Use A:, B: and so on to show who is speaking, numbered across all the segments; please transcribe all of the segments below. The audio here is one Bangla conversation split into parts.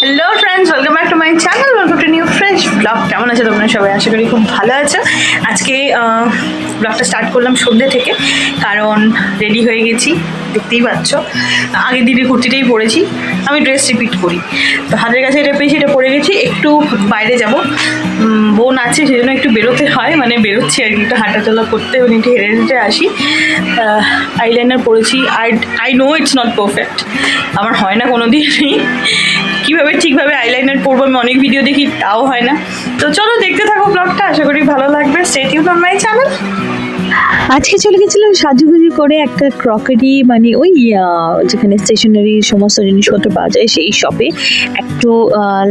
A: Hello friends, welcome back to my channel, welcome to new fresh blog. কেমন আছে তোমরা সবাই? আশা করি খুব ভালো আছো। আজকে ব্লগটা স্টার্ট করলাম সন্ধ্যে থেকে, কারণ রেডি হয়ে গেছি, দেখতেই পাচ্ছ। আগের দিনের কুর্তিটাই পরেছি, আমি ড্রেস রিপিট করি, তো হাতের কাছে এটা পেয়েছি, এটা পরে গেছি। একটু বাইরে যাব, বোন আছে সেজন্য একটু বেরোতে হয়, মানে বেরোচ্ছি আর কি, একটু হাঁটাচলা করতে, মানে একটু হেঁটে হেঁটে আসি। আইলাইনার পরেছি, I know it's not perfect, আমার হয় না কোনো দিনই। কীভাবে ঠিকভাবে আইলাইনার পরবো আমি অনেক ভিডিও দেখি, তাও হয় না। তো চলো দেখতে থাকো ব্লগটা, আশা করি ভালো লাগবে। Stay tuned on my channel.
B: আজকে চলে গেছিলাম সাজুগুজু করে একটা ক্রকারি, মানে ওই যেখানে স্টেশনারি সমস্ত জিনিসপত্র পাওয়া যায় সেই শপে। একটু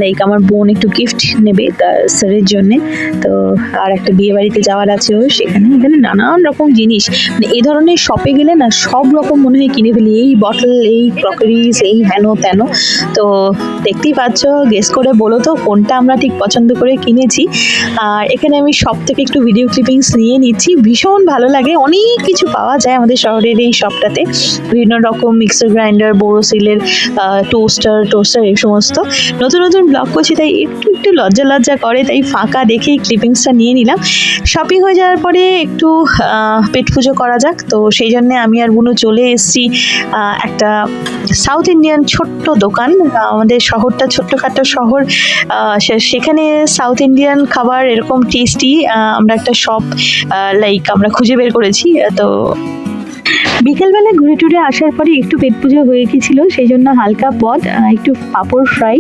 B: লাইক আমার বোন একটু গিফট নেবে তার স্যারের জন্যে, তো আর একটা বিয়ে বাড়িতে যাওয়ার আছে ও, সেখানে এখানে নানান রকম জিনিস, মানে এই ধরনের শপে গেলে না সব রকম মনে হয় কিনে ফেলি, এই বটল, এই ক্রকারিজ, এই হেন তেন। তো দেখতেই পাচ্ছ, গেস করে বলো তো কোনটা আমরা ঠিক পছন্দ করে কিনেছি। আর এখানে আমি সব থেকে একটু ভিডিও ক্লিপিংস নিয়ে নিচ্ছি। ভীষণ ভালো লাগে, অনেক কিছু পাওয়া যায় আমাদের শহরের এই শপটাতে, বিভিন্ন রকম মিক্সার গ্রাইন্ডার, বোরোসিলের টোস্টার এই সমস্ত। নতুন নতুন ব্লগ করছি তাই একটু একটু লজ্জা করে, তাই ফাঁকা দেখেই ক্লিপিংসটা নিয়ে নিলাম। শপিং হয়ে যাওয়ার পরে একটু পেট পুজো করা যাক, তো সেই জন্যে আমি আর বুনু চলে এসেছি একটা সাউথ ইন্ডিয়ান ছোট্ট দোকান। আমাদের শহরটা ছোট্টখাটো শহর, সেখানে সাউথ ইন্ডিয়ান খাবার এরকম টেস্টি আমরা একটা শপ লাইক আমরা খুঁজে বের করেছি। তো বিকেলবেলা ঘুরে টুরে আসার পরে একটু পেট পুজো হয়ে গেছিলো, সেই জন্য হালকা পদ, একটু পাঁপড় ফ্রাই,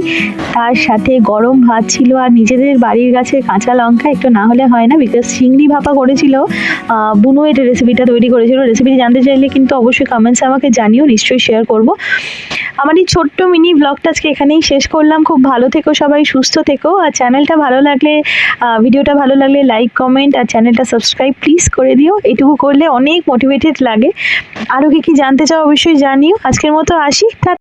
B: তার সাথে গরম ভাত ছিল, আর নিজেদের বাড়ির গাছে কাঁচা লঙ্কা একটু না হলে হয় না, বিকজ চিংড়ি ভাপা করেছিল বুনু, এটা রেসিপিটা তৈরি করেছিল। রেসিপিটি জানতে চাইলে কিন্তু অবশ্যই কমেন্টসে আমাকে জানিও, নিশ্চয়ই শেয়ার করব। আমার এই ছোট্ট মিনি ব্লগটা আজকে এখানেই শেষ করলাম। খুব ভালো থেকো সবাই, সুস্থ থেকো, আর চ্যানেলটা ভালো লাগলে, ভিডিওটা ভালো লাগলে লাইক, কমেন্ট আর চ্যানেলটা সাবস্ক্রাইব প্লিজ করে দিও। এটুকু করলে অনেক মোটিভেটেড লাগে। আরও কি জানতে চাও অবশ্যই জানিও। আজকের মতো আসি।